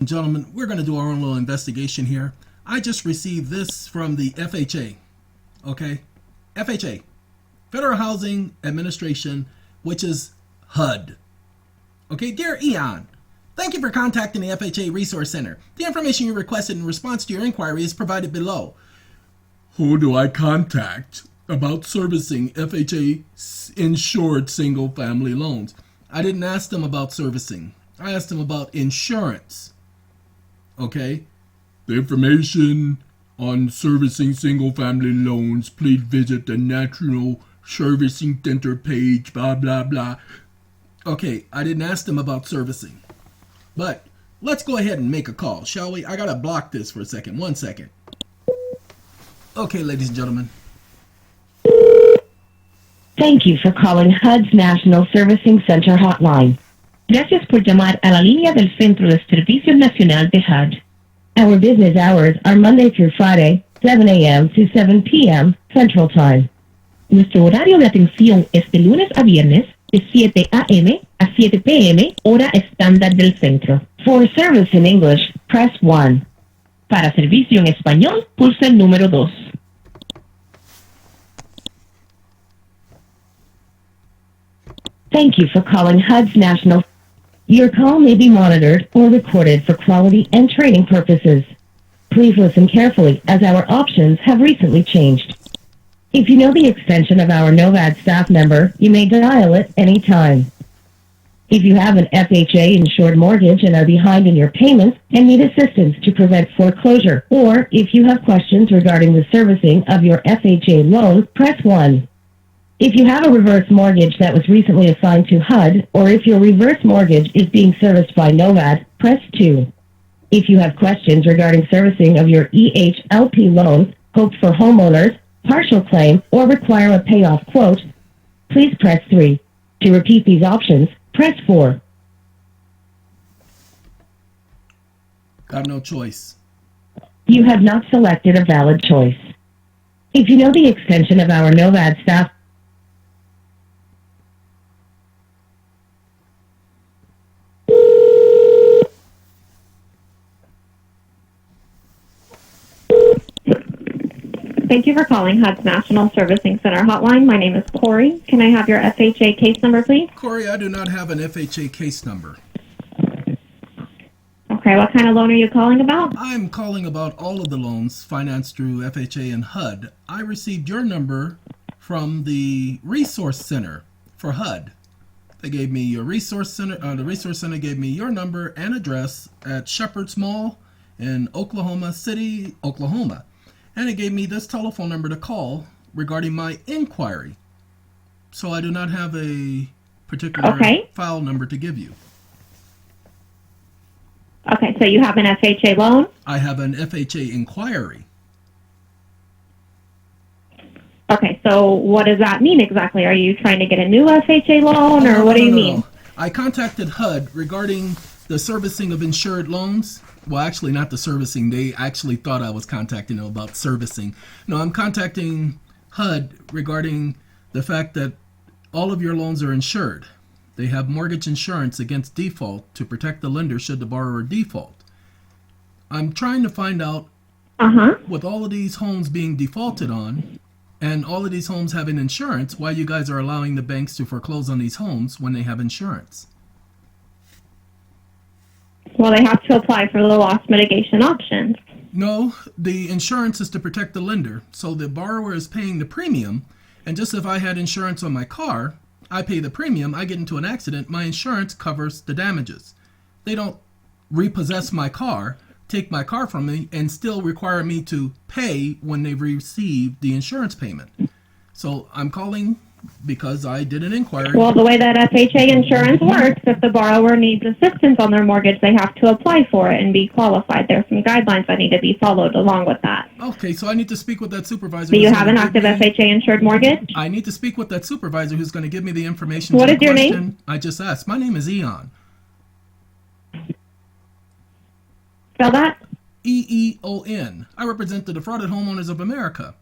Gentlemen, we're going to do our own little investigation here. I just received this from the FHA. Okay? FHA. Federal Housing Administration, which is HUD. Okay, dear Eon, thank you for contacting the FHA Resource Center. The information you requested in response to your inquiry is provided below. Who do I contact about servicing FHA insured single family loans? I didn't ask them about servicing. I asked them about insurance. Okay? The information on servicing single family loans, please visit the National Servicing Center page, blah, blah, blah. Okay, I didn't ask them about servicing. But let's go ahead and make a call, shall we? I gotta block this for a second. 1 second. Okay, ladies and gentlemen. Thank you for calling HUD's National Servicing Center Hotline. Gracias por llamar a la línea del Centro de Servicio Nacional de HUD. Our business hours are Monday through Friday, 7 a.m. to 7 p.m. Central Time. Nuestro horario de atención es de lunes a viernes, de 7 a.m. a 7 p.m. hora estándar del centro. For service in English, press 1. Para servicio en español, pulsa el número 2. Thank you for calling HUD's National. Your call may be monitored or recorded for quality and training purposes. Please listen carefully as our options have recently changed. If you know the extension of our NOVAD staff member, you may dial it any time. If you have an FHA insured mortgage and are behind in your payments and need assistance to prevent foreclosure, or if you have questions regarding the servicing of your FHA loan, press 1. If you have a reverse mortgage that was recently assigned to HUD, or if your reverse mortgage is being serviced by NOVAD, press 2. If you have questions regarding servicing of your EHLP loan, Hope for Homeowners, partial claim, or require a payoff quote, please press 3. To repeat these options, press 4. Got no choice. You have not selected a valid choice. If you know the extension of our NOVAD staff, Thank you for calling HUD's National Servicing Center Hotline. My name is Corey. Can I have your FHA case number, please? Corey, I do not have an FHA case number. Okay, what kind of loan are you calling about? I'm calling about all of the loans financed through FHA and HUD. I received your number from the Resource Center for HUD. They gave me your Resource Center. The Resource Center gave me your number and address at Shepherd's Mall in Oklahoma City, Oklahoma. And it gave me this telephone number to call regarding my inquiry. So I do not have a particular file number to give you. Okay, so you have an FHA loan? I have an FHA inquiry. Okay, so what does that mean exactly? Are you trying to get a new FHA loan, or what do you mean? I contacted HUD regarding the servicing of insured loans. Well, actually, not the servicing. They actually thought I was contacting them about servicing. No, I'm contacting HUD regarding the fact that all of your loans are insured. They have mortgage insurance against default to protect the lender should the borrower default. I'm trying to find out, with all of these homes being defaulted on and all of these homes having insurance, why you guys are allowing the banks to foreclose on these homes when they have insurance. Well, they have to apply for the loss mitigation options. No, the insurance is to protect the lender. So the borrower is paying the premium. And just if I had insurance on my car, I pay the premium, I get into an accident, my insurance covers the damages. They don't repossess my car, take my car from me, and still require me to pay when they receive the insurance payment. So I'm calling because I did an inquiry. Well, the way that FHA insurance works, if the borrower needs assistance on their mortgage, they have to apply for it and be qualified. There's some guidelines that need to be followed along with that. Okay, so I need to speak with that supervisor. Do you have an active FHA insured mortgage? I need to speak with that supervisor who's going to give me the information. What is your name? I just asked. My name is Eon. Spell that? EEON. I represent the Defrauded Homeowners of America.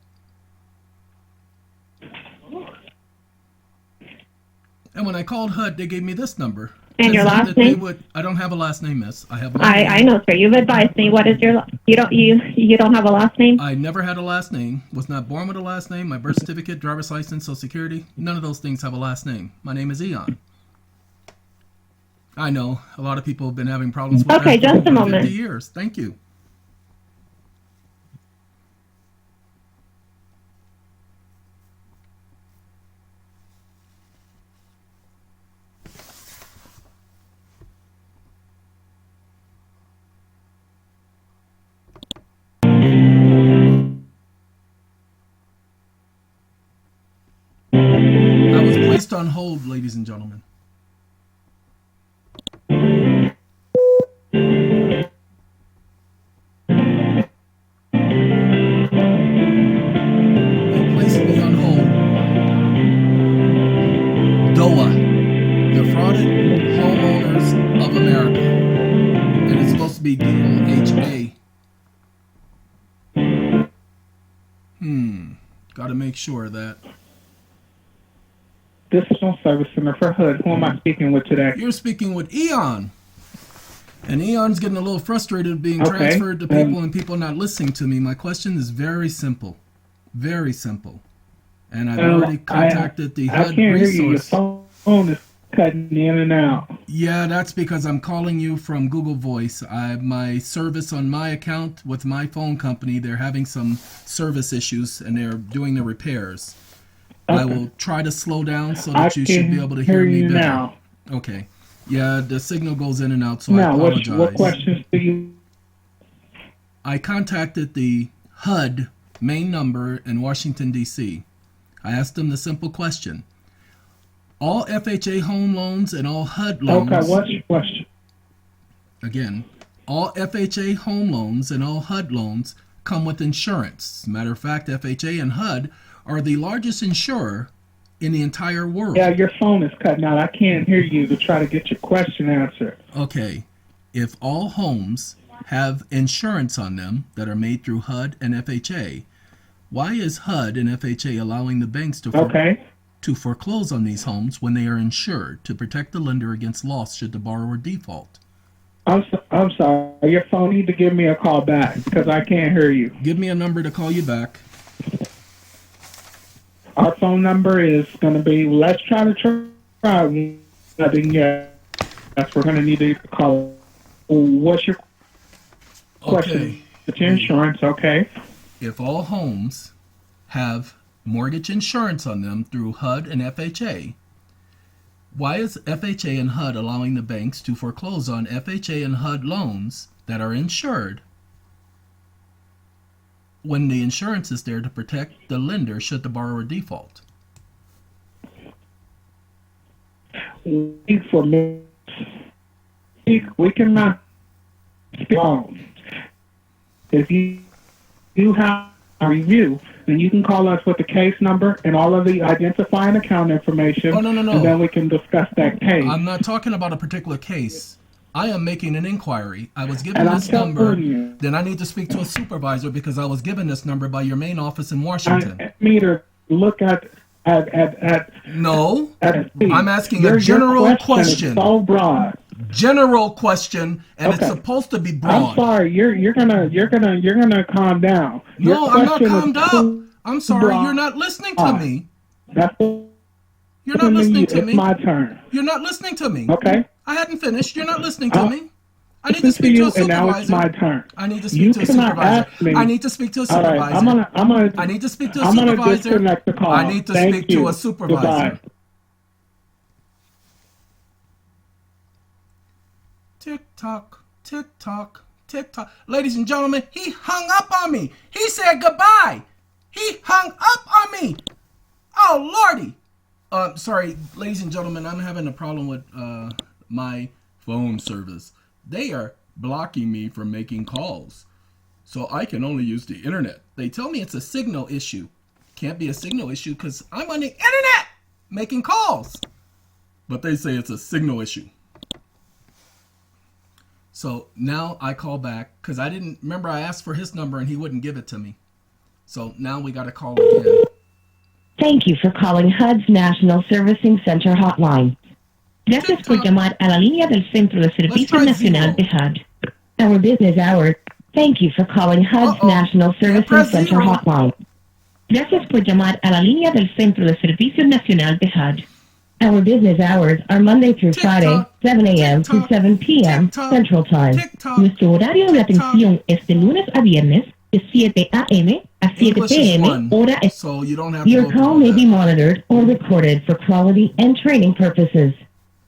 And when I called HUD, they gave me this number. And your That last they name? would. I don't have a last name, miss. I have. I know, sir. You've advised me. What is your? You don't have a last name? I never had a last name. Was not born with a last name. My birth certificate, driver's license, social security. None of those things have a last name. My name is Eon. I know a lot of people have been having problems with Okay, that for just a over moment. 50 years. Thank you. I was placed on hold, ladies and gentlemen. They placed me on hold. DOA, Defrauded Homeowners of America. And it's supposed to be DOHA. Got to make sure that This is on Service Center for HUD. Who am I speaking with today? you're speaking with Eon. And Eon's getting a little frustrated being Okay, transferred to people and people not listening to me. My question is very simple. Very simple. And I've already contacted the I HUD can't hear you. Your resource. phone is cutting in and out. Yeah, that's because I'm calling you from Google Voice. My service on my account with my phone company, they're having some service issues and they're doing the repairs. I will try to slow down so that you should be able to hear me better. Now. Okay. Yeah, the signal goes in and out, so I Now, apologize. what questions do you? I contacted the HUD main number in Washington, D.C. I asked them the simple question. All FHA home loans and all HUD loans... Okay, what's your question? Again, all FHA home loans and all HUD loans come with insurance. Matter of fact, FHA and HUD are the largest insurer in the entire world. Yeah, your phone is cutting out. I can't hear you to try to get your question answered. Okay, if all homes have insurance on them that are made through HUD and FHA, why is HUD and FHA allowing the banks to foreclose on these homes when they are insured to protect the lender against loss should the borrower default? I'm sorry. Your phone need to give me a call back because I can't hear you. Give me a number to call you back. Our phone number is going to be, let's try to try. Nothing yet. That's we're going to need to call. What's your question? Okay. It's insurance, okay. If all homes have mortgage insurance on them through HUD and FHA, why is FHA and HUD allowing the banks to foreclose on FHA and HUD loans that are insured when the insurance is there to protect the lender should the borrower default? For me, we cannot loans. If you have a review, then you can call us with the case number and all of the identifying account information. Oh, no. And then we can discuss that case. I'm not talking about a particular case. I am making an inquiry. I was given And I'm this number. telling you. Then I need to speak to a supervisor because I was given this number by your main office in Washington. I need to look at No, at I'm asking your a general your question. Is so broad. General question, and it's supposed to be broad. I'm sorry. You're gonna calm down. Your No, I'm not question is calmed up. too I'm sorry, broad. you're not listening to me. That's You're not listening to It's me. my turn. You're not listening to me. Okay. I hadn't finished. You're not listening to me. I need to Listen speak to you, a and now it's supervisor. my turn. I need to You speak to a cannot supervisor. ask me. I need to speak to a All right, supervisor. I'm gonna. I need to speak to a I'm gonna supervisor. disconnect the call. I need to Thank speak you. to a supervisor. Goodbye. Tick tock, tick tock, tick tock. Ladies and gentlemen, he hung up on me. He said goodbye. He hung up on me. Oh, Lordy. Sorry, ladies and gentlemen, I'm having a problem with my phone service. They are blocking me from making calls. So I can only use the internet. They tell me it's a signal issue. Can't be a signal issue because I'm on the internet making calls. But they say it's a signal issue. So now I call back because I didn't remember I asked for his number and he wouldn't give it to me. So now we got to call again. Thank you for calling HUD's National Servicing Center hotline. Gracias por TikTok. llamar a la línea del Centro de Servicio try Nacional zero. de HUD. Our business hours. Thank you for calling HUD's Uh-oh. National Service press Center zero. Hotline. Gracias por llamar a la línea del Centro de Servicio Nacional de HUD. Our business hours are Monday through Friday, 7 a.m. to 7 p.m. Central Time. Nuestro horario de atención es de lunes a viernes, de 7 a.m. a 7 English is p.m. one, hora est. so you don't have to Your go through call all may be that. monitored or recorded for quality and training purposes.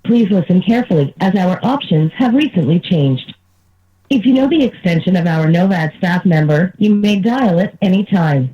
Please listen carefully as our options have recently changed. If you know the extension of our NOVAD staff member, you may dial it anytime.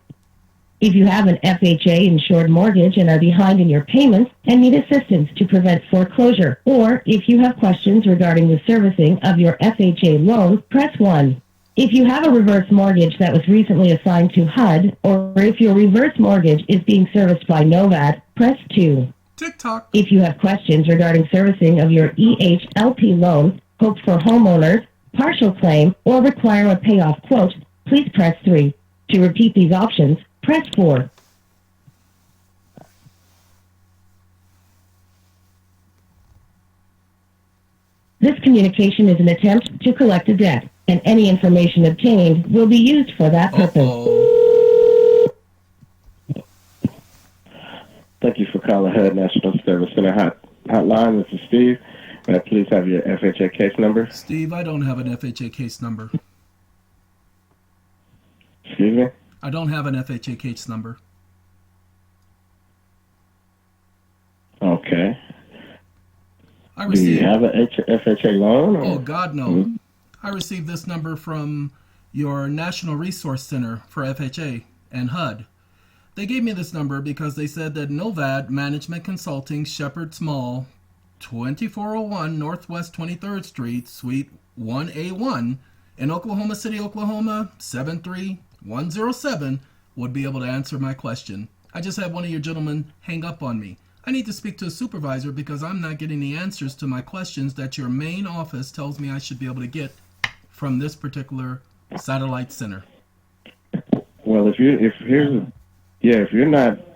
If you have an FHA insured mortgage and are behind in your payments and need assistance to prevent foreclosure, or if you have questions regarding the servicing of your FHA loan, press 1. If you have a reverse mortgage that was recently assigned to HUD, or if your reverse mortgage is being serviced by NOVAD, press 2. TikTok. If you have questions regarding servicing of your EHLP loan, hope for homeowners, partial claim, or require a payoff quote, please press 3. To repeat these options, press 4. This communication is an attempt to collect a debt, and any information obtained will be used for that purpose. Uh-oh. Thank you for calling HUD National Service Center Hotline. This is Steve. May I please have your FHA case number? Steve, I don't have an FHA case number. Excuse me? I don't have an FHA case number. Okay. I Do you received. have an FHA loan? Or? Oh God, no! I received this number from your National Resource Center for FHA and HUD. They gave me this number because they said that NOVAD Management Consulting, Shepherd's Mall, 2401 Northwest 23rd Street, Suite 1A1, in Oklahoma City, Oklahoma, 73107, would be able to answer my question. I just had one of your gentlemen hang up on me. I need to speak to a supervisor because I'm not getting the answers to my questions that your main office tells me I should be able to get from this particular satellite center. Well,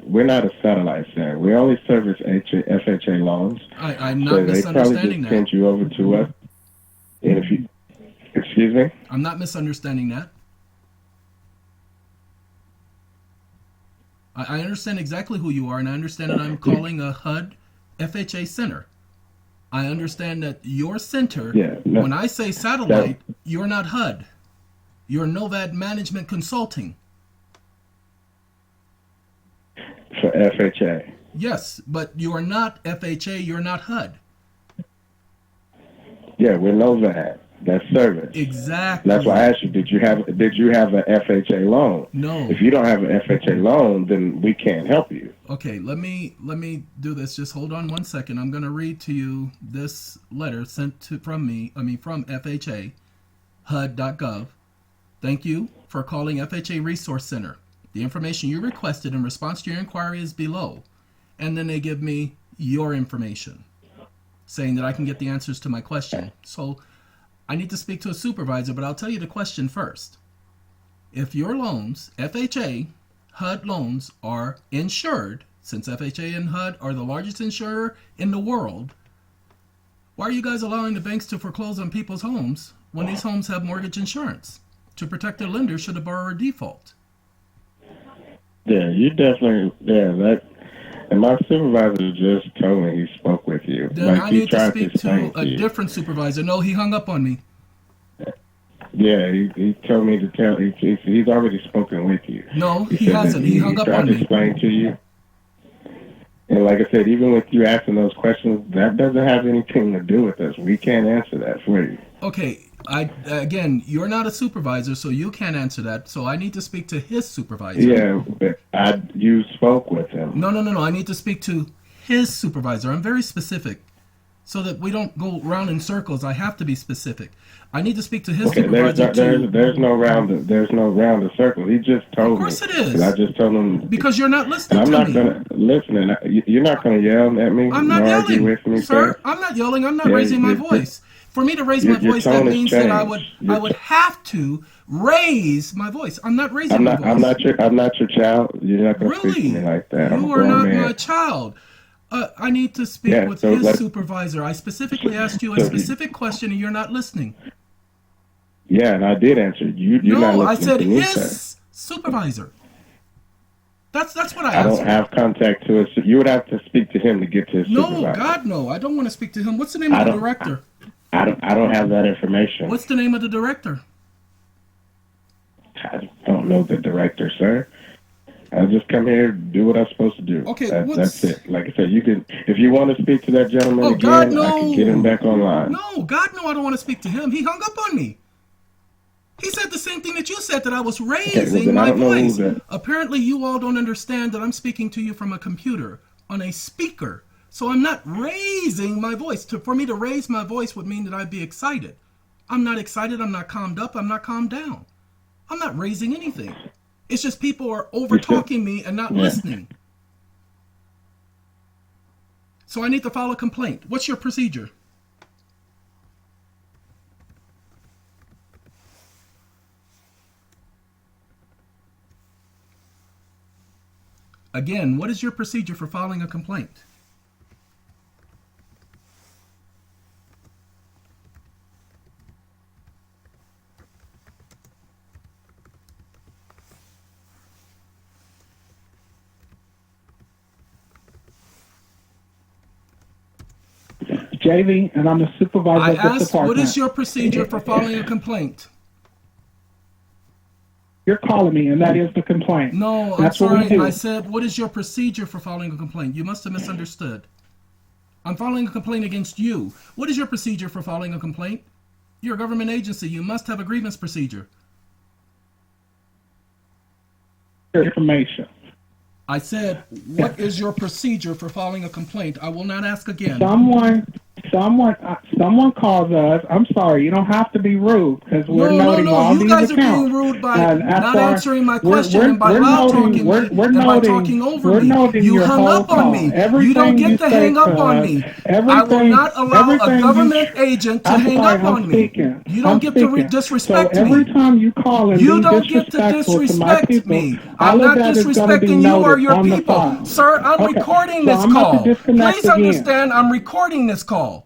we're not a satellite center. We only service FHA loans. I'm So not they probably misunderstanding just that. sent you over to us. And if you, excuse me? I'm not misunderstanding that. I understand exactly who you are, and I understand that I'm calling a HUD FHA center. I understand that your center, when I say satellite, you're not HUD. You're NOVAD Management Consulting. For FHA. Yes, but you are not FHA, you're not HUD. Yeah, we're NOVAD. That's service. Exactly. That's why I asked you, did you have an FHA loan? No. If you don't have an FHA loan, then we can't help you. Okay, let me do this. Just hold on one second. I'm going to read to you this letter sent from FHA, HUD.gov. Thank you for calling FHA Resource Center. The information you requested in response to your inquiry is below. And then they give me your information, saying that I can get the answers to my question. So I need to speak to a supervisor, but I'll tell you the question first. If your loans, FHA, HUD loans, are insured, since FHA and HUD are the largest insurer in the world, why are you guys allowing the banks to foreclose on people's homes when these homes have mortgage insurance to protect their lenders should a borrower default? Yeah, you definitely, and my supervisor just told me he spoke with you. Then I need to speak to explain a you. different supervisor. No, he hung up on me. Yeah, he told me to tell, he's already spoken with you. No, he said that hasn't. He hung up tried on to me. explain to you. And like I said, even with you asking those questions, that doesn't have anything to do with us. We can't answer that for you. Okay, again, you're not a supervisor, so you can't answer that. So I need to speak to his supervisor. Yeah, but you spoke with him. No. I need to speak to his supervisor. I'm very specific, so that we don't go round in circles. I have to be specific. I need to speak to his supervisor There's no round of circles. He just told me. Of course it is. And I just told him because you're not listening I'm to not me. gonna listen. You're not gonna yell at me. I'm not nor yelling, argue with me, sir. I'm not yelling. I'm not raising my voice. For me to raise my your voice, that tone has means that I changed. would have to raise my voice. I'm not raising my voice. I'm not your child. You're not gonna speak to Really? me like that. You are not my child. I need to speak Yeah, with so his let's- supervisor. I specifically asked you a So- specific question and you're not listening. Yeah, and I did answer. You're not No, I listening said to me, his sir. supervisor. That's what I I asked. don't have contact to it. So you would have to speak to him to get to his No, supervisor. God, no. I don't want to speak to him. What's the name I of the don't- director? I don't have that information. What's the name of the director? I don't know the director, sir. I just come here, do what I'm supposed to do. Okay, that's it. Like I said, you can, if you want to speak to that gentleman Oh, again, God, I no. can get him back online. No, God, no, I don't want to speak to him. He hung up on me. He said the same thing that you said, that I was raising then I my don't know who voice. that- Apparently, you all don't understand that I'm speaking to you from a computer on a speaker. So I'm not raising my voice. For me to raise my voice would mean that I'd be excited. I'm not excited. I'm not calmed up. I'm not calmed down. I'm not raising anything. It's just people are over talking me and not listening. So I need to file a complaint. What's your procedure? Again, what is your procedure for filing a complaint? JV, and I'm the supervisor I of this asked, department. what is your procedure for filing a complaint? You're calling me, and that is the complaint. No, I'm That's what we sorry. do. I said, what is your procedure for filing a complaint? You must have misunderstood. I'm filing a complaint against you. What is your procedure for filing a complaint? You're a government agency. You must have a grievance procedure. Information. I said, what is your procedure for filing a complaint? I will not ask again. Someone calls us. I'm sorry. You don't have to be rude because we're noting all You these guys are accounts. being rude by And not after- answering my we're- question we're- and by we're loud noting- talking we're- me we're and by noting- talking over we're me. noting You your hung whole up on call. me. You Everything don't get you to say hang up to on us, me. I will everything- not allow a everything you- government agent to I'm hang sorry, up I'm on me. speaking. You don't I'm get speaking. to disrespect so every me. time you call and You be don't get to disrespectful to my disrespect people, me. all I'm of not that is gonna be disrespecting you or noted your on the people. file. Sir, I'm Okay, recording so this I'm about to call. disconnect Please again. understand, I'm recording this call.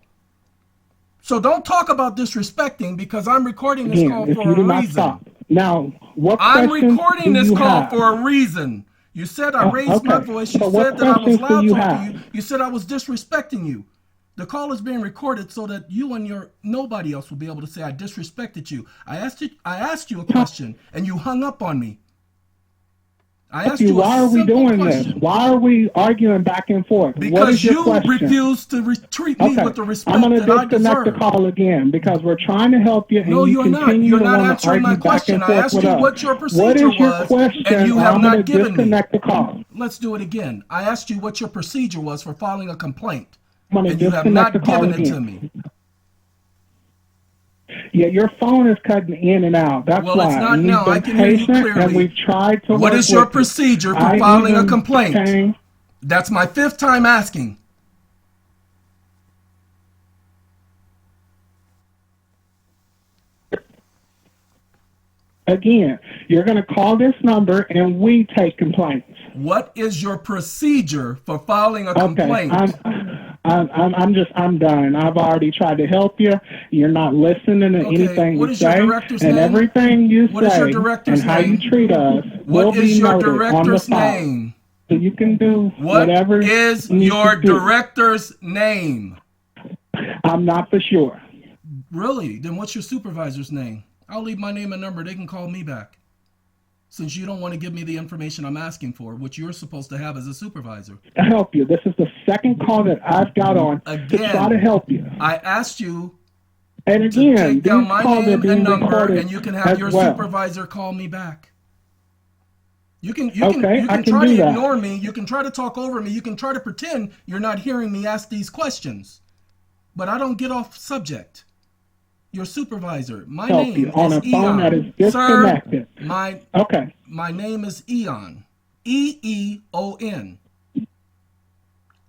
So don't talk about disrespecting because I'm recording this call Again, if for you do a not reason. stop. Now, what I'm questions recording do this you call have? for a reason. You said I raised my okay. voice. You So what said that I was questions do loud you talking have? you. You said I was disrespecting you. The call is being recorded so that you and nobody else will be able to say I disrespected you. I asked you a question and you hung up on me. I asked you Why a are we simple doing question. this? Why are we arguing back and forth? what Because is your you question? refuse to treat me Okay, with the I'm respect going to that I disconnect the deserve. call again because we're trying to help you, and No, you you're not. continue You're to not want to answering my argue back question. and I forth asked with you us. what your What procedure is your was, question? and you or have I'm not gonna given me. disconnect the call. Let's do it again. I asked you what your procedure was for filing a complaint, I'm going to and you have disconnect the not call given it again. to me. Yeah, your phone is cutting in and out. That's Well, why. it's not And we've now. been I can hear you patient, And clearly. we've tried to What work is your with you. procedure for I filing a even complaint? came- That's my 5th time asking. Again, you're going to call this number and we take complaints. What is your procedure for filing a complaint? I'm done. I've already tried to help you. You're not listening to Okay, anything what you is your say, director's and name? everything you What is your say director's and how you name? treat us will What be is your noted on the director's file. name? So you can do What whatever is you need your to do. director's name? I'm not for sure. Really? Then what's your supervisor's name? I'll leave my name and number. They can call me back. Since you don't want to give me the information I'm asking for, which you're supposed to have as a supervisor. To help you. This is the second call that I've got on to Again, try to help you. I asked you And to again, take down these my calls are name being and number, recorded and you can have as your well. supervisor call me back. You can Okay, I can try do to that. ignore me. You can try to talk over me. You can try to pretend you're not hearing me ask these questions. But I don't get off subject. Your supervisor. My Help name you on is a phone that is Eon. Sir, disconnected. my name is Eon. EEON.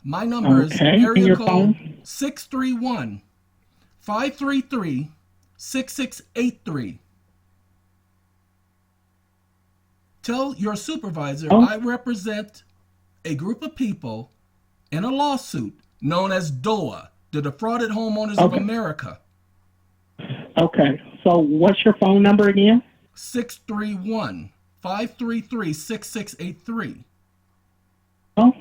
My number is Okay, and area your code phone? 631-533-6683. Tell your supervisor Oh. I represent a group of people in a lawsuit known as DOA, the Defrauded Homeowners of Okay. America. Okay. So what's your phone number again? 631-533-6683. Oh.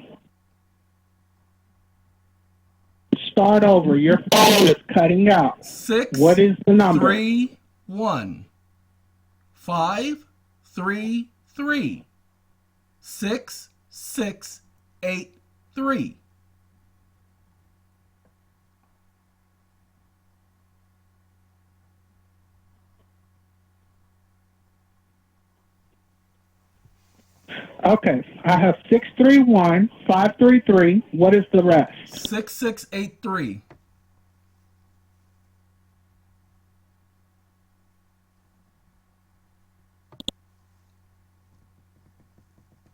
Start over. Your phone is cutting out. What is the number? 631-533-6683. Okay. I have 631-533. What is the rest? 6683.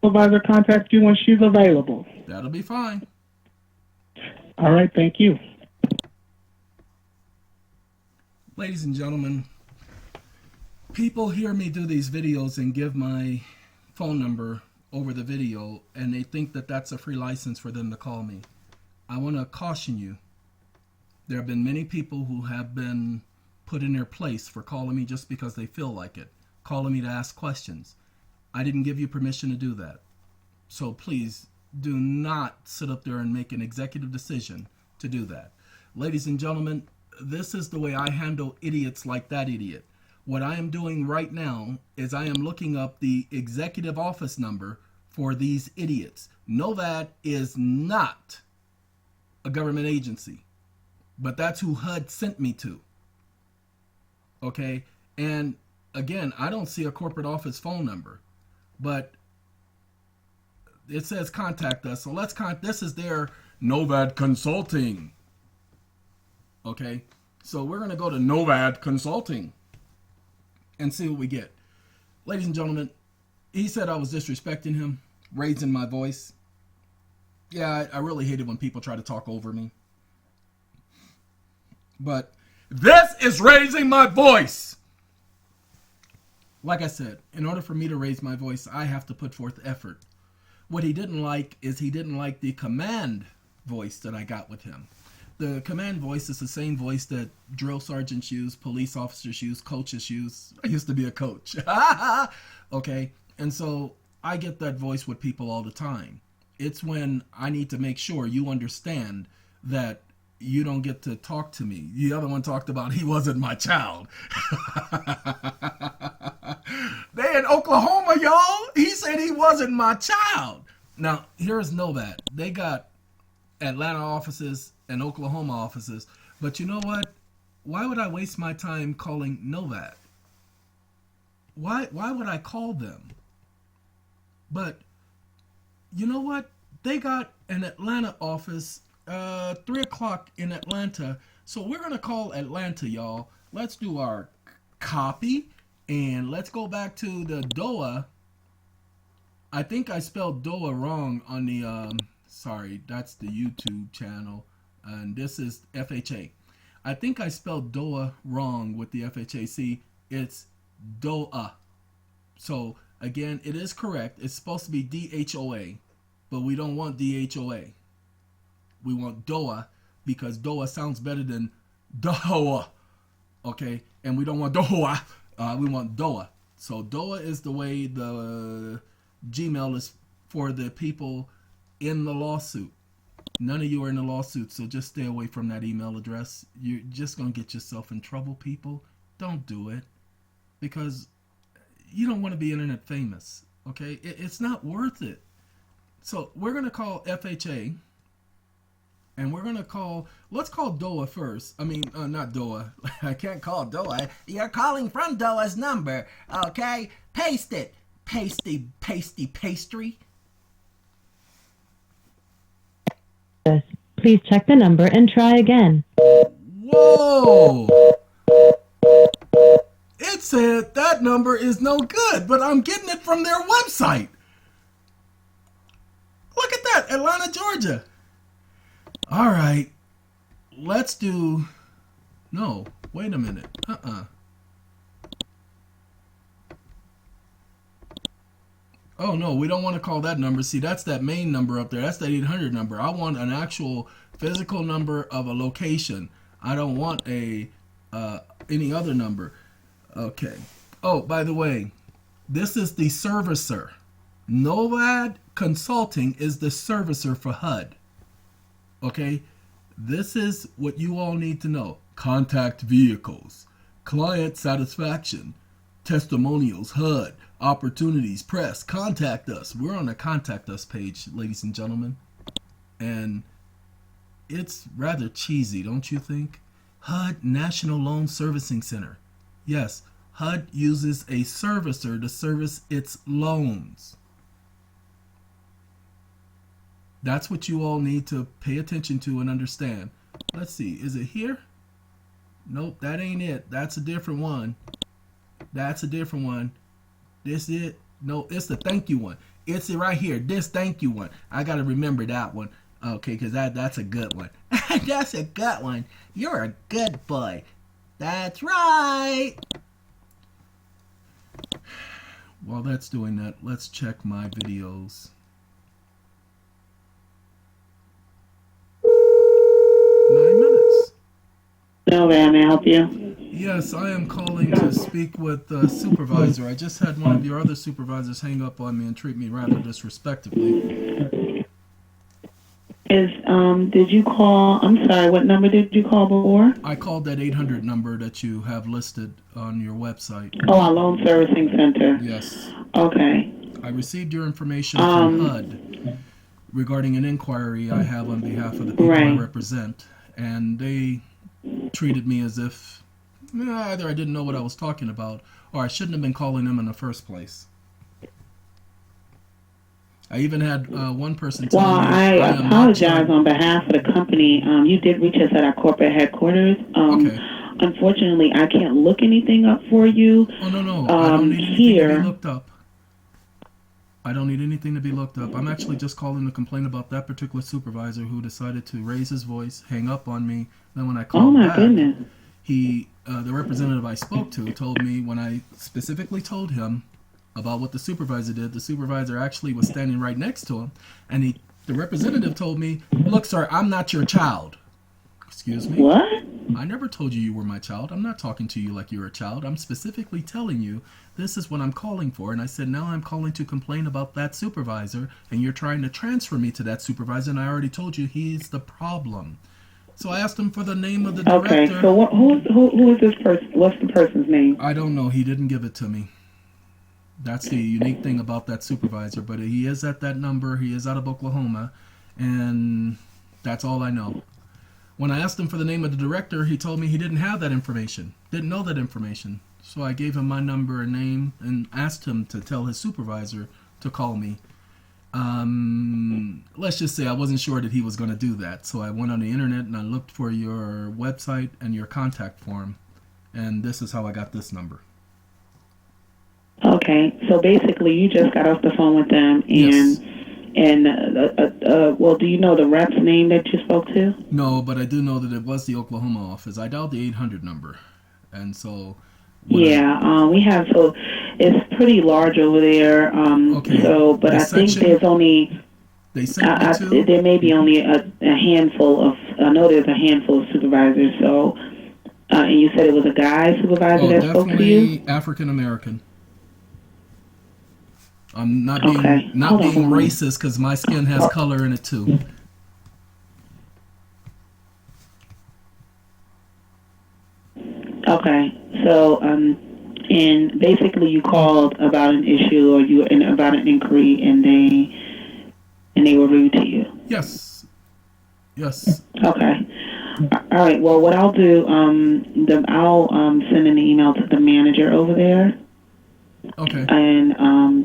Supervisor contact you when she's available. That'll be fine. All right. Thank you. Ladies and gentlemen, people hear me do these videos and give my phone number over the video, and they think that that's a free license for them to call me. I want to caution you. There have been many people who have been put in their place for calling me just because they feel like it, calling me to ask questions. I didn't give you permission to do that. So please do not sit up there and make an executive decision to do that. Ladies and gentlemen, this is the way I handle idiots like that idiot. What I am doing right now is I am looking up the executive office number for these idiots. NOVAD is not a government agency, but that's who HUD sent me to. Okay? And again, I don't see a corporate office phone number, but it says contact us. So this is their NOVAD Consulting. Okay? So we're going to go to NOVAD Consulting and see what we get. Ladies and gentlemen, he said I was disrespecting him, raising my voice. Yeah, I really hate it when people try to talk over me. But this is raising my voice. Like I said, in order for me to raise my voice, I have to put forth effort. What he didn't like is he didn't like the command voice that I got with him. The command voice is the same voice that drill sergeants use, police officers use, coaches use. I used to be a coach. Okay? And so I get that voice with people all the time. It's when I need to make sure you understand that you don't get to talk to me. The other one talked about he wasn't my child. They in Oklahoma, y'all. He said he wasn't my child. Now, here's NOVAD. They got Atlanta offices and Oklahoma offices. But you know what? Why would I waste my time calling NOVAD? Why would I call them? But you know what? They got an Atlanta office, 3 o'clock in Atlanta. So we're going to call Atlanta, y'all. Let's do our copy. And let's go back to the DOA. I think I spelled DOA wrong on the, sorry, that's the YouTube channel. And this is FHA. I think I spelled DOA wrong with the FHA. See, it's DOA. So, again, it is correct. It's supposed to be DHOA, but we don't want DHOA. We want DOA because DOA sounds better than DOA. Okay? And we don't want DOA. We want DOA. So DOA is the way the Gmail is for the people in the lawsuit. None of you are in the lawsuit, so just stay away from that email address. You're just going to get yourself in trouble, people. Don't do it. Because you don't want to be internet famous. Okay? It's not worth it. So we're going to call FHA. And we're going to call, let's call DOA first. I mean, not DOA. I can't call DOA. You're calling from DOA's number, okay? Paste it. Pasty, pastry. Please check the number and try again. Whoa! It said that number is no good, but I'm getting it from their website. Look at that, Atlanta, Georgia. All right, let's do, no, wait a minute, Oh no, we don't want to call that number. See, that's that main number up there. That's that 800 number. I want an actual physical number of a location. I don't want a any other number. Okay. Oh, by the way, this is the servicer. Novad Consulting is the servicer for HUD. Okay? This is what you all need to know. Contact vehicles, client satisfaction, testimonials, HUD, opportunities, press, contact us. We're on the contact us page, ladies and gentlemen. And it's rather cheesy, don't you think? HUD National Loan Servicing Center. Yes, HUD uses a servicer to service its loans. That's what you all need to pay attention to and understand. Let's see, is it here? Nope, that ain't it. That's a different one. That's a different one. This it? No, it's the thank you one. It's it right here. This thank you one. I gotta remember that one. Okay, because that's a good one. That's a good one. You're a good boy. That's right. While that's doing that, let's check my videos. 9 minutes. No, may I help you? Yes, I am calling to speak with the supervisor. I just had one of your other supervisors hang up on me and treat me rather disrespectfully. Did you call, I'm sorry, what number did you call before? I called that 800 number that you have listed on your website. Oh, our loan servicing center. Yes. Okay. I received your information from HUD regarding an inquiry I have on behalf of the people I represent, and they treated me as if either I didn't know what I was talking about or I shouldn't have been calling them in the first place. I even had one person tell Well, me I apologize on behalf of the company. You did reach us at our corporate headquarters. Okay. Unfortunately, I can't look anything up for you. Oh, no. I don't need anything to be looked up. I don't need anything to be looked up. I'm actually just calling to complain about that particular supervisor who decided to raise his voice, hang up on me. Then when I called back, goodness. he, the representative I spoke to, told me when I specifically told him about what the supervisor did, the supervisor actually was standing right next to him, and the representative told me, "Look, sir, I'm not your child." Excuse me? What? I never told you were my child. I'm not talking to you like you're a child. I'm specifically telling you this is what I'm calling for. And I said, now I'm calling to complain about that supervisor, and you're trying to transfer me to that supervisor, and I already told you he's the problem. So I asked him for the name of the director. Okay, so who is this person? What's the person's name? I don't know. He didn't give it to me. That's the unique thing about that supervisor. But he is at that number. He is out of Oklahoma. And that's all I know. When I asked him for the name of the director, he told me he didn't have that information. Didn't know that information. So I gave him my number and name and asked him to tell his supervisor to call me. Let's just say I wasn't sure that he was going to do that. So I went on the internet and I looked for your website and your contact form. And this is how I got this number. Okay, so basically you just got off the phone with them, Yes. well, do you know the rep's name that you spoke to? No, but I do know that it was the Oklahoma office. I dialed the 800 number. And so... we have, so it's pretty large over there. Okay. So, but The I think section- there's only, They sent me to... there may be only a handful of, I know there's a handful of supervisors, so, and you said it was a guy supervisor that spoke to you? Definitely African American. I'm not being Okay. not Hold on, being hold on. racist because my skin has color in it too. Okay, so, and basically you called about an issue or about an inquiry and they were rude to you. Yes. Okay. All right. Well, what I'll do, I'll send an email to the manager over there Okay. and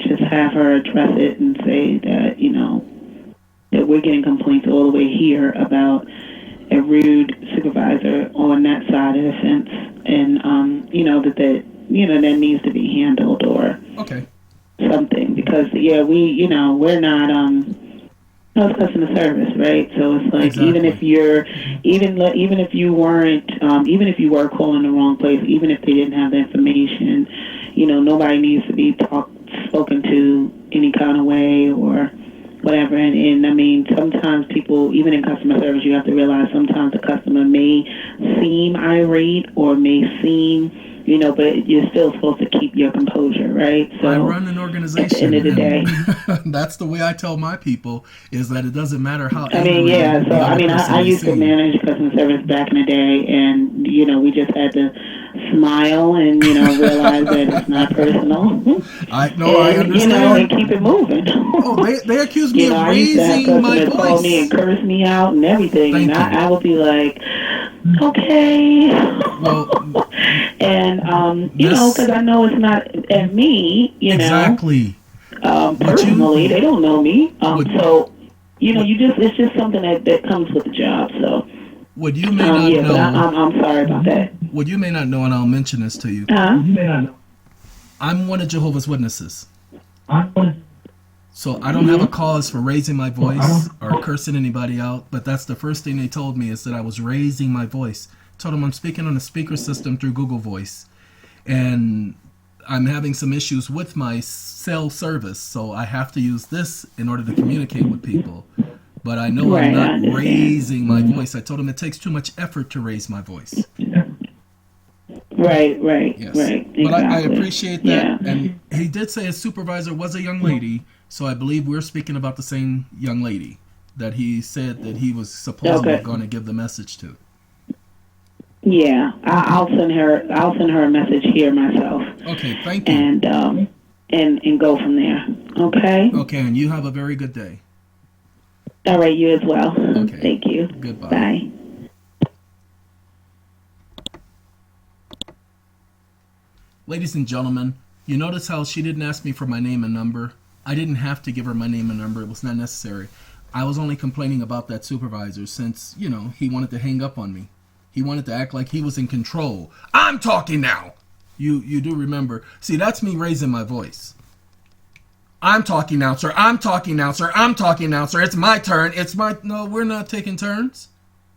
just have her address it and say that that we're getting complaints all the way here about a rude supervisor on that side of the fence, and that needs to be handled or Okay. something because we're not it's customer service, right? So it's like Exactly. even if you were calling the wrong place, even if they didn't have the information, nobody needs to be spoken to any kind of way or whatever. And I mean, sometimes people, even in customer service, you have to realize sometimes the customer may seem irate or may seem, you know, but you're still supposed to keep your composure, right? So I run an organization. at the end of the day, that's the way I tell my people, is that it doesn't matter how I mean, angry yeah. So the other I mean, person I may used to seem. manage customer service back in the day, and you know, we just had to smile and realize that it's not personal. I understand. And keep it moving. Oh, they accuse me of I used to have raising my customers call me voice. and curse me out and everything, Thank and you. I would be like, okay. Well, and this- because I know it's not at me, exactly. personally, they don't know me, Would- so it's just something that comes with the job. So What you may not yeah, know, but I'm sorry about that. what you may not know, and I'll mention this to you. I'm one of Jehovah's Witnesses. So I don't have a cause for raising my voice or cursing anybody out, but that's the first thing they told me, is that I was raising my voice. Told them I'm speaking on a speaker system through Google Voice, and I'm having some issues with my cell service, so I have to use this in order to communicate with people. But I know Right, I'm I not understand. raising my voice. I told them it takes too much effort to raise my voice. Right, Yes. right. But I Exactly. appreciate that. Yeah. And he did say his supervisor was a young lady, so I believe we're speaking about the same young lady that he said that he was supposedly Okay. going to give the message to. Yeah, I'll send her. I'll send her a message here myself, Okay, thank you. and go from there. Okay. Okay, and you have a very good day. All right, you as well. Okay. Thank you. Goodbye. Bye. Ladies and gentlemen, you notice how she didn't ask me for my name and number? I didn't have to give her my name and number. It was not necessary. I was only complaining about that supervisor since, he wanted to hang up on me. He wanted to act like he was in control. I'm talking now. You do remember. See, that's me raising my voice. I'm talking now, sir. I'm talking now, sir. I'm talking now, sir. It's my turn. No, we're not taking turns.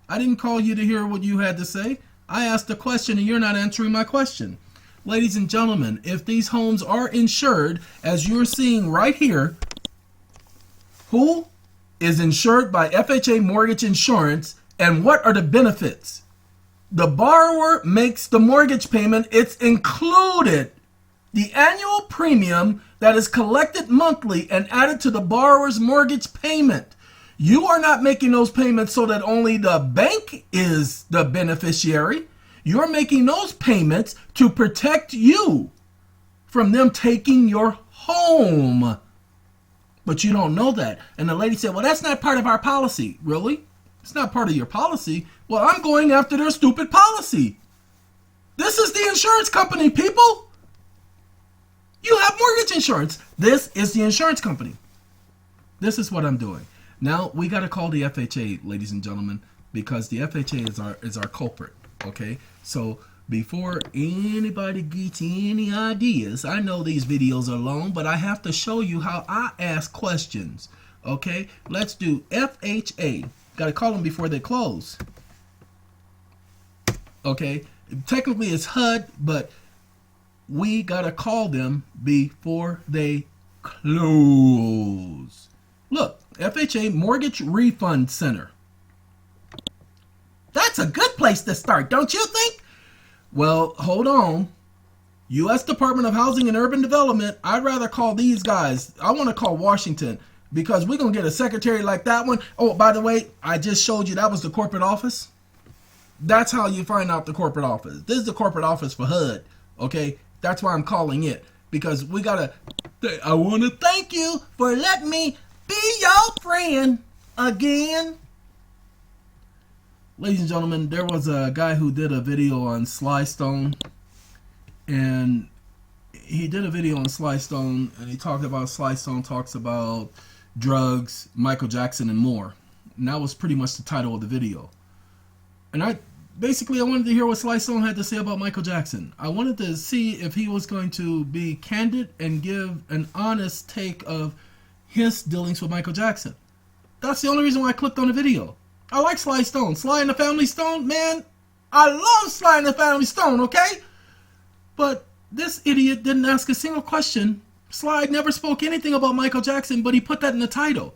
I didn't call you to hear what you had to say. I asked a question and you're not answering my question. Ladies and gentlemen, if these homes are insured, as you're seeing right here, who is insured by FHA mortgage insurance, and what are the benefits? The borrower makes the mortgage payment. It's included. The annual premium that is collected monthly and added to the borrower's mortgage payment. You are not making those payments so that only the bank is the beneficiary. You're making those payments to protect you from them taking your home. But you don't know that. And the lady said, well, that's not part of our policy. Really? It's not part of your policy? Well, I'm going after their stupid policy. This is the insurance company, people. You have mortgage insurance. This is the insurance company. This is what I'm doing. Now, we got to call the FHA, ladies and gentlemen, because the FHA is our culprit. Okay? So before anybody gets any ideas, I know these videos are long, but I have to show you how I ask questions. Okay? Let's do FHA. Got to call them before they close. Okay? Technically it's HUD, but we got to call them before they close. Look, FHA Mortgage Refund Center. That's a good place to start, don't you think? Well, hold on. U.S. Department of Housing and Urban Development, I'd rather call these guys. I want to call Washington because we're going to get a secretary like that one. Oh, by the way, I just showed you that was the corporate office. That's how you find out the corporate office. This is the corporate office for HUD, okay? That's why I'm calling it, because we got to, I want to thank you for letting me be your friend again. Ladies and gentlemen, there was a guy who did a video on Sly Stone, and he did a video on Sly Stone, and he talked about Sly Stone talks about drugs, Michael Jackson, and more. And that was pretty much the title of the video. And I wanted to hear what Sly Stone had to say about Michael Jackson. I wanted to see if he was going to be candid and give an honest take of his dealings with Michael Jackson. That's the only reason why I clicked on the video. I like Sly Stone. Sly and the Family Stone, man. I love Sly and the Family Stone, okay? But this idiot didn't ask a single question slide never spoke anything about Michael Jackson, but he put that in the title.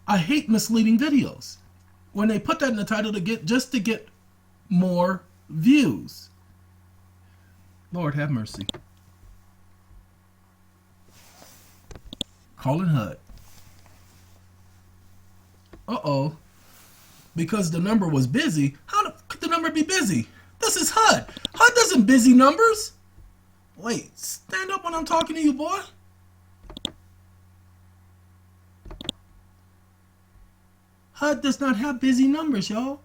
I hate misleading videos when they put that in the title to get more views. Lord have mercy. Calling HUD. Uh-oh. Because the number was busy. How could the number be busy? This is HUD. HUD doesn't busy numbers. Wait, stand up when I'm talking to you, boy. HUD does not have busy numbers, y'all.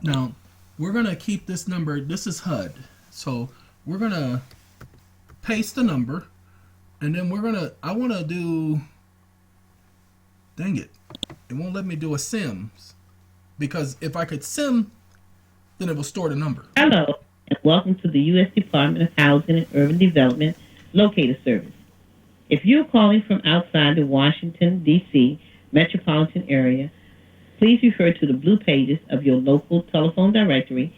Now, we're going to keep this number. This is HUD. So, we're going to paste the number. And then I want to do, dang it. It won't let me do a Sims. Because if I could Sim, then it will store the number. Hello, and welcome to the U.S. Department of Housing and Urban Development Locator Service. If you're calling from outside the Washington, D.C. metropolitan area, please refer to the blue pages of your local telephone directory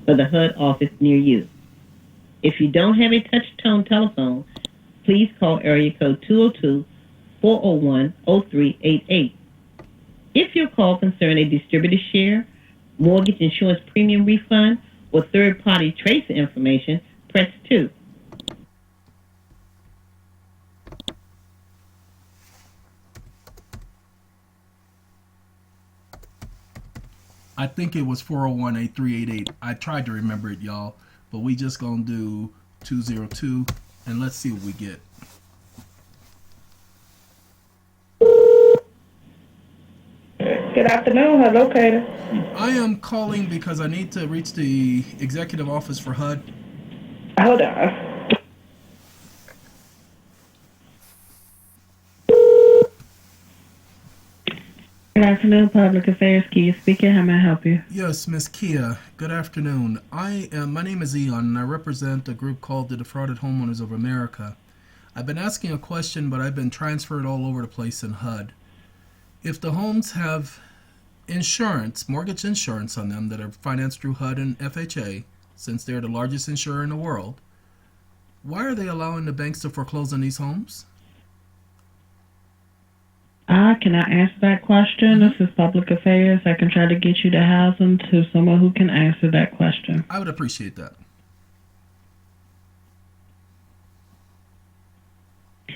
for the HUD office near you. If you don't have a touch-tone telephone, please call area code 202-401-0388. If your call concerns a distributor share, mortgage insurance premium refund, or third-party tracer information, press 2. I think it was 401-8388. I tried to remember it, y'all. But we just going to do 202, and let's see what we get. Good afternoon, HUD locator. I am calling because I need to reach the executive office for HUD. Hold on. Good afternoon, Public Affairs. Kia speaking. How may I help you? Yes, Miss Kia. Good afternoon. My name is Eon, and I represent a group called the Defrauded Homeowners of America. I've been asking a question, but I've been transferred all over the place in HUD. If the homes have insurance, mortgage insurance on them that are financed through HUD and FHA, since they're the largest insurer in the world, why are they allowing the banks to foreclose on these homes? Can I answer that question? This is Public Affairs. I can try to get you to housing to someone who can answer that question. I would appreciate that.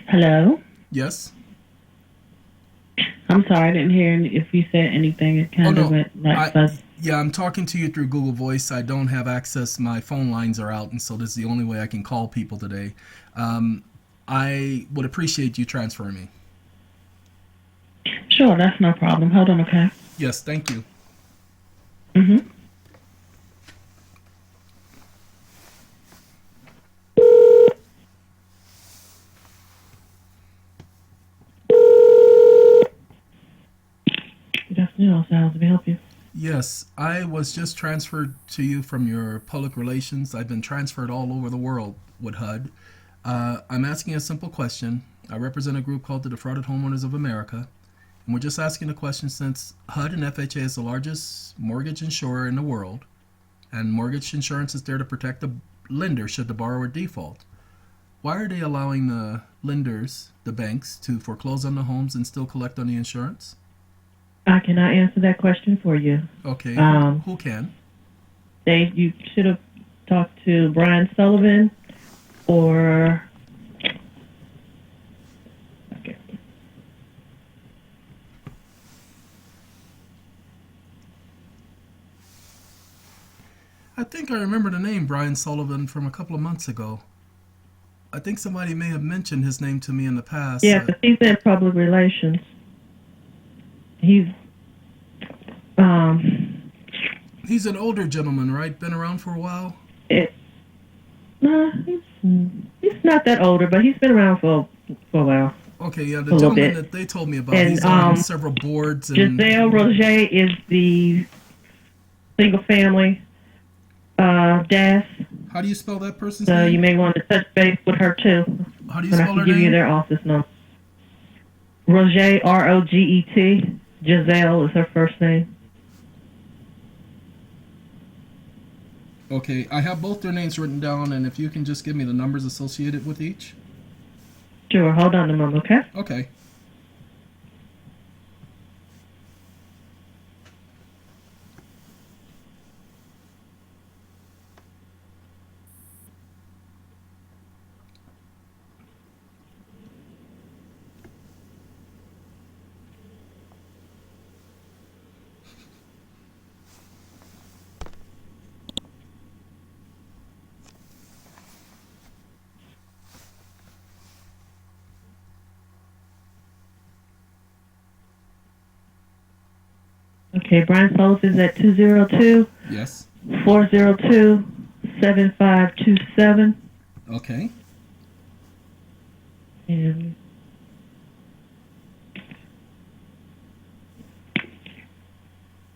Hello? Yes? I'm sorry, I didn't hear if you said anything. It kind of went like fuzz. Yeah, I'm talking to you through Google Voice. I don't have access. My phone lines are out, and so this is the only way I can call people today. I would appreciate you transferring me. Sure, that's no problem. Hold on, okay? Yes, thank you. Mm-hmm. Good afternoon, how can I help you? Yes, I was just transferred to you from your public relations. I've been transferred all over the world with HUD. I'm asking a simple question. I represent a group called the Defrauded Homeowners of America. And we're just asking a question since HUD and FHA is the largest mortgage insurer in the world, and mortgage insurance is there to protect the lender should the borrower default. Why are they allowing the lenders, the banks, to foreclose on the homes and still collect on the insurance? I cannot answer that question for you. Okay, who can? You should have talked to Brian Sullivan or... Okay. I think I remember the name Brian Sullivan from a couple of months ago. I think somebody may have mentioned his name to me in the past. Yeah, but he's in public relations. He's an older gentleman, right? Been around for a while? He's not that older, but he's been around for a while. Okay, yeah, the gentleman that they told me about, he's on several boards. And Giselle Roger is the single family DAS. How do you spell that person's So name? you may want to touch base with her too. How do you spell her give you name? their office number. Roger, Roget. Giselle is her first name. Okay, I have both their names written down, and if you can just give me the numbers associated with each. Sure. Hold on a moment, okay? Okay. Okay, Brian Sullivan's at 202 Yes. 402 7527. Okay. And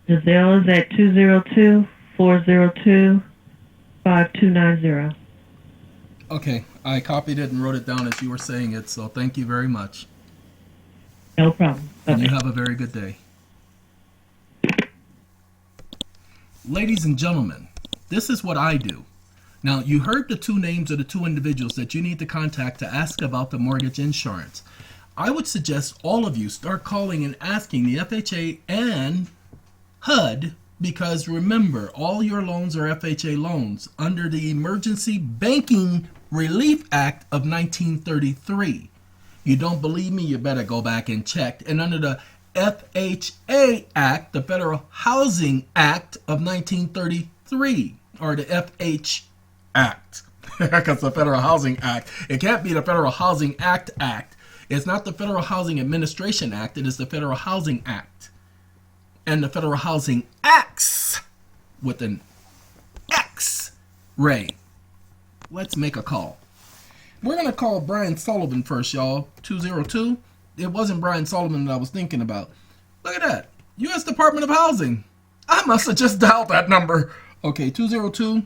Giselle is at 202 402 5290. Okay. I copied it and wrote it down as you were saying it, so thank you very much. No problem. And you Okay. have a very good day. Ladies and gentlemen, this is what I do. Now, you heard the two names of the two individuals that you need to contact to ask about the mortgage insurance. I would suggest all of you start calling and asking the FHA and HUD, because remember, all your loans are FHA loans under the Emergency Banking Relief Act of 1933. You don't believe me? You better go back and check. And under the FHA Act, the Federal Housing Act of 1933, or the FH Act, because the Federal Housing Act, it can't be the Federal Housing Act. It's not the Federal Housing Administration Act, it is the Federal Housing Act. And the Federal Housing Acts, with an X, Ray. Let's make a call. We're going to call Brian Sullivan first, y'all. 202. It wasn't Brian Sullivan that I was thinking about. Look at that. U.S. Department of Housing. I must have just dialed that number. Okay, 202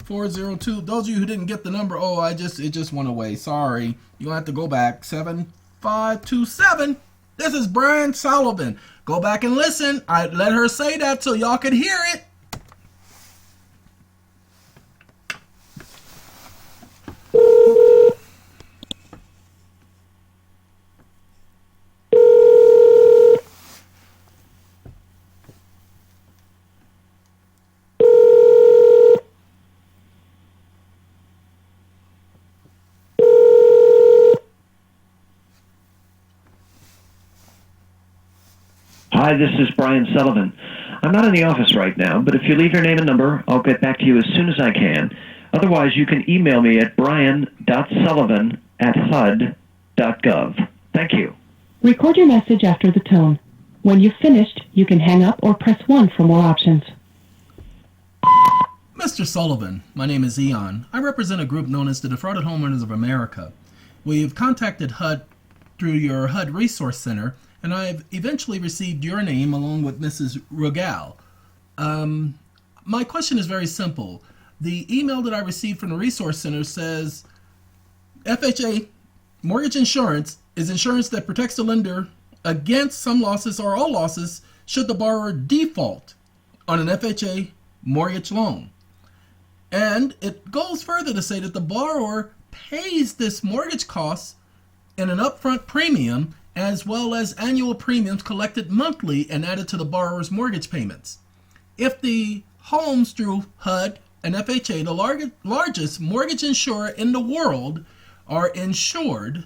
402. Those of you who didn't get the number, it just went away. Sorry. You'll have to go back. 7527. This is Brian Sullivan. Go back and listen. I let her say that so y'all could hear it. Hi, this is Brian Sullivan. I'm not in the office right now, but if you leave your name and number, I'll get back to you as soon as I can. Otherwise, you can email me at brian.sullivan@hud.gov. Thank you. Record your message after the tone. When you've finished, you can hang up or press 1 for more options. Mr. Sullivan, my name is Eon. I represent a group known as the Defrauded Homeowners of America. We've contacted HUD through your HUD Resource Center, and I've eventually received your name along with Mrs. Rugal. My question is very simple. The email that I received from the Resource Center says FHA mortgage insurance is insurance that protects the lender against some losses or all losses should the borrower default on an FHA mortgage loan. And it goes further to say that the borrower pays this mortgage cost in an upfront premium as well as annual premiums collected monthly and added to the borrower's mortgage payments. If the homes through HUD and FHA, the largest mortgage insurer in the world, are insured,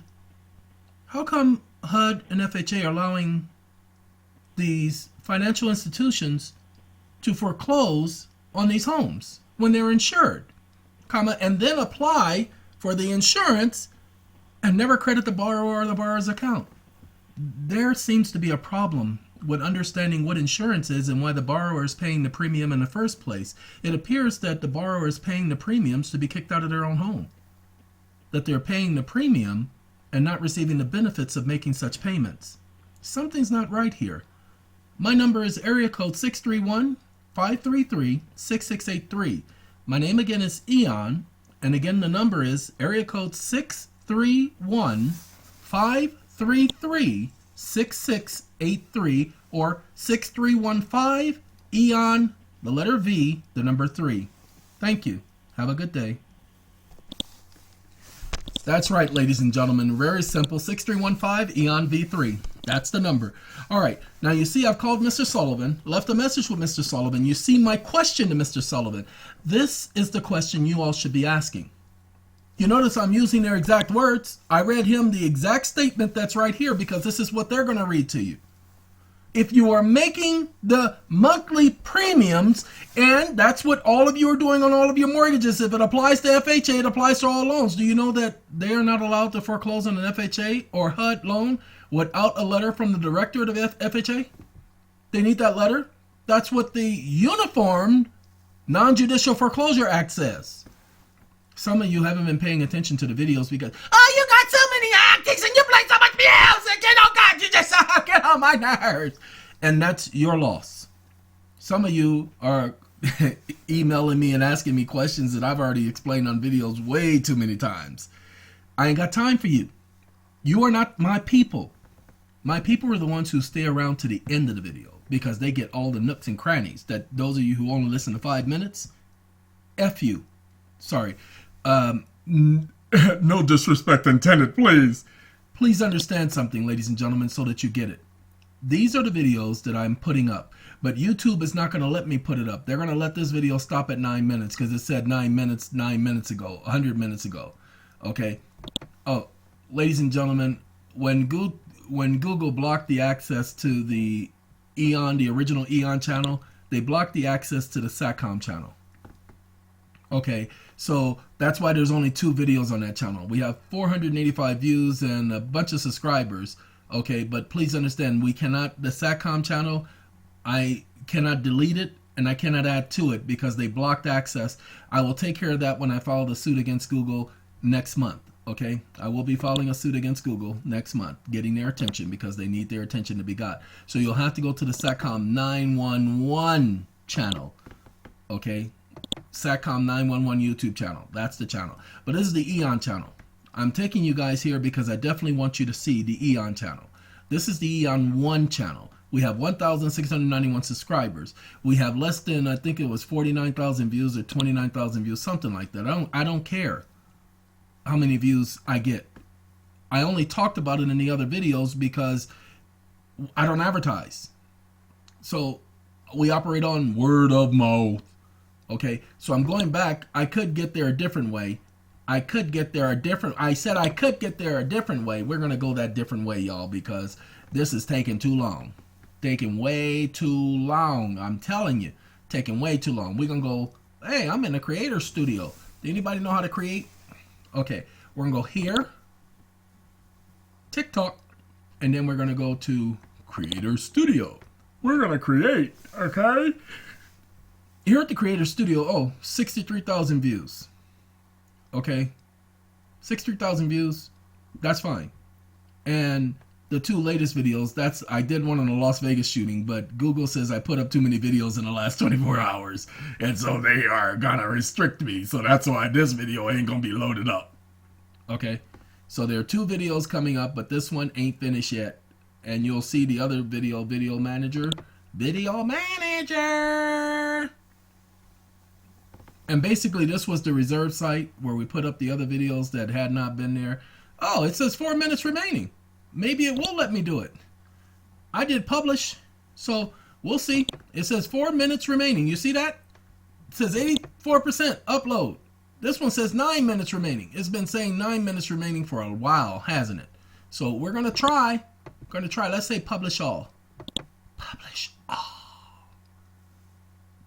how come HUD and FHA are allowing these financial institutions to foreclose on these homes when they're insured, and then apply for the insurance and never credit the borrower or the borrower's account? There seems to be a problem with understanding what insurance is and why the borrower is paying the premium in the first place. It appears that the borrower is paying the premiums to be kicked out of their own home, that they're paying the premium and not receiving the benefits of making such payments. Something's not right here. My number is area code 631-533-6683. My name again is Eon, and again the number is area code 631-533-6683 or 6315 Eon, the letter V, the number 3. Thank you. Have a good day. That's right, ladies and gentlemen. Very simple. 6315 EON V3. That's the number. All right. Now, you see I've called Mr. Sullivan, left a message with Mr. Sullivan. You see my question to Mr. Sullivan. This is the question you all should be asking. You notice I'm using their exact words. I read him the exact statement that's right here because this is what they're going to read to you. If you are making the monthly premiums, and that's what all of you are doing on all of your mortgages, if it applies to FHA, it applies to all loans. Do you know that they are not allowed to foreclose on an FHA or HUD loan without a letter from the director of FHA? They need that letter. That's what the Uniform Non-Judicial Foreclosure Act says. Some of you haven't been paying attention to the videos because, oh, you got so many actings and you play so much music and oh God, you just get on my nerves. And that's your loss. Some of you are emailing me and asking me questions that I've already explained on videos way too many times. I ain't got time for you. You are not my people. My people are the ones who stay around to the end of the video because they get all the nooks and crannies. That those of you who only listen to 5 minutes, F you. Sorry. No disrespect intended, please. Please understand something, ladies and gentlemen, so that you get it. These are the videos that I'm putting up, but YouTube is not going to let me put it up. They're going to let this video stop at 9 minutes because it said 9 minutes 9 minutes ago, 100 minutes ago. Okay. Oh, ladies and gentlemen, when Google blocked the access to the EON, the original EON channel, they blocked the access to the SATCOM channel. Okay, so that's why there's only 2 videos on that channel. We have 485 views and a bunch of subscribers. Okay, but please understand, we cannot, the SATCOM channel, I cannot delete it and I cannot add to it because they blocked access. I will take care of that when I file the suit against Google next month. Okay, I will be filing a suit against Google next month, getting their attention because they need their attention to be got. So you'll have to go to the SATCOM 911 channel. Okay. SATCOM 911 YouTube channel. That's the channel. But this is the EON channel. I'm taking you guys here because I definitely want you to see the EON channel. This is the EON 1 channel. We have 1,691 subscribers. We have less than, I think it was 49,000 views or 29,000 views, something like that. I don't care how many views I get. I only talked about it in the other videos because I don't advertise. So we operate on word of mouth. Okay, so I'm going back. I could get there a different way. I said I could get there a different way. We're going to go that different way, y'all, because this is taking too long. Taking way too long. I'm telling you, taking way too long. We're going to go, hey, I'm in a creator studio. Do anybody know how to create? Okay, we're going to go here, TikTok, and then we're going to go to Creator Studio. We're going to create, okay? Here at the Creator Studio, 63,000 views. Okay, 63,000 views, that's fine. And the 2 latest videos, I did one on the Las Vegas shooting, but Google says I put up too many videos in the last 24 hours. And so they are gonna restrict me. So that's why this video ain't gonna be loaded up. Okay, so there are 2 videos coming up, but this one ain't finished yet. And you'll see the other video manager. And basically this was the reserve site where we put up the other videos that had not been there. Oh, it says 4 minutes remaining. Maybe it will let me do it. I did publish, so we'll see. It says 4 minutes remaining. You see that? It says 84% upload. This one says 9 minutes remaining. It's been saying 9 minutes remaining for a while, hasn't it? So we're going to try. Let's say publish all. Publish all.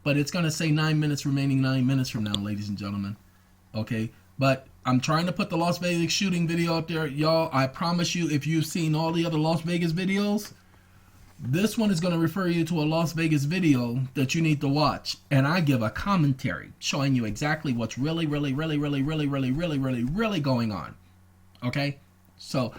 But it's going to say 9 minutes remaining 9 minutes from now, ladies and gentlemen. Okay? But I'm trying to put the Las Vegas shooting video out there. Y'all, I promise you, if you've seen all the other Las Vegas videos, this one is going to refer you to a Las Vegas video that you need to watch. And I give a commentary showing you exactly what's really going on. Okay? So,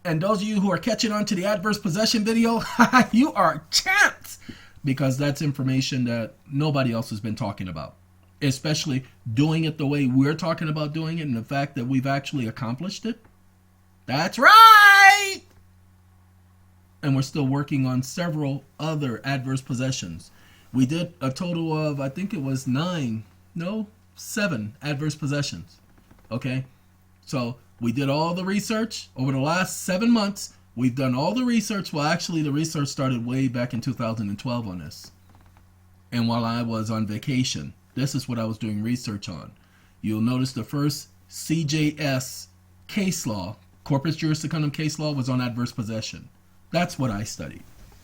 and those of you who are catching on to the adverse possession video, you are champs! Because that's information that nobody else has been talking about. Especially doing it the way we're talking about doing it and the fact that we've actually accomplished it. That's right! And we're still working on several other adverse possessions. We did a total of, I think it was 7 adverse possessions. Okay? So we did all the research over the last 7 months. We've done all the research. Well, actually, the research started way back in 2012 on this. And while I was on vacation, this is what I was doing research on. You'll notice the first CJS case law, corpus juris secundum case law, was on adverse possession. That's what I studied.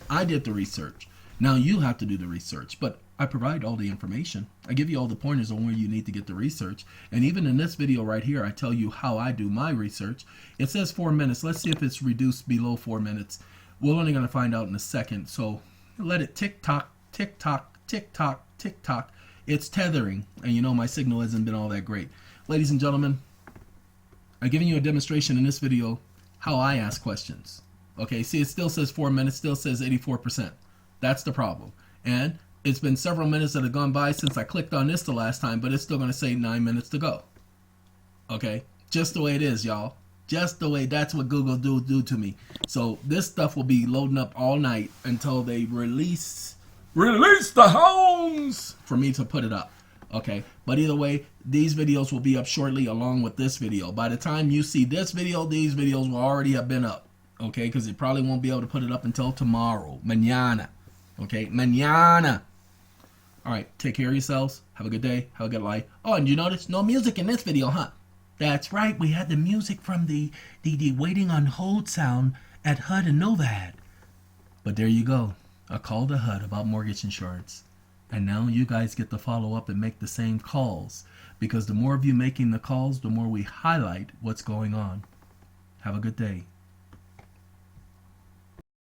I did the research. Now you have to do the research, but I provide all the information. I give you all the pointers on where you need to get the research. And even in this video right here, I tell you how I do my research. It says 4 minutes. Let's see if it's reduced below 4 minutes. We're only going to find out in a second. So let it tick tock, tick tock, tick tock, tick tock. It's tethering. And you know my signal hasn't been all that great. Ladies and gentlemen, I'm giving you a demonstration in this video how I ask questions. Okay, see, it still says 4 minutes, still says 84%. That's the problem. And it's been several minutes that have gone by since I clicked on this the last time, but it's still going to say 9 minutes to go. Okay, just the way it is, y'all. Just the way, that's what Google do to me. So this stuff will be loading up all night until they release the homes for me to put it up. Okay, but either way, these videos will be up shortly along with this video. By the time you see this video, these videos will already have been up. Okay, because it probably won't be able to put it up until tomorrow. Mañana. Okay, mañana. All right, take care of yourselves. Have a good day. Have a good life. Oh, and you notice no music in this video, huh? That's right. We had the music from the waiting on hold sound at HUD and Novad. But there you go. I called the HUD about mortgage insurance. And now you guys get to follow up and make the same calls. Because the more of you making the calls, the more we highlight what's going on. Have a good day.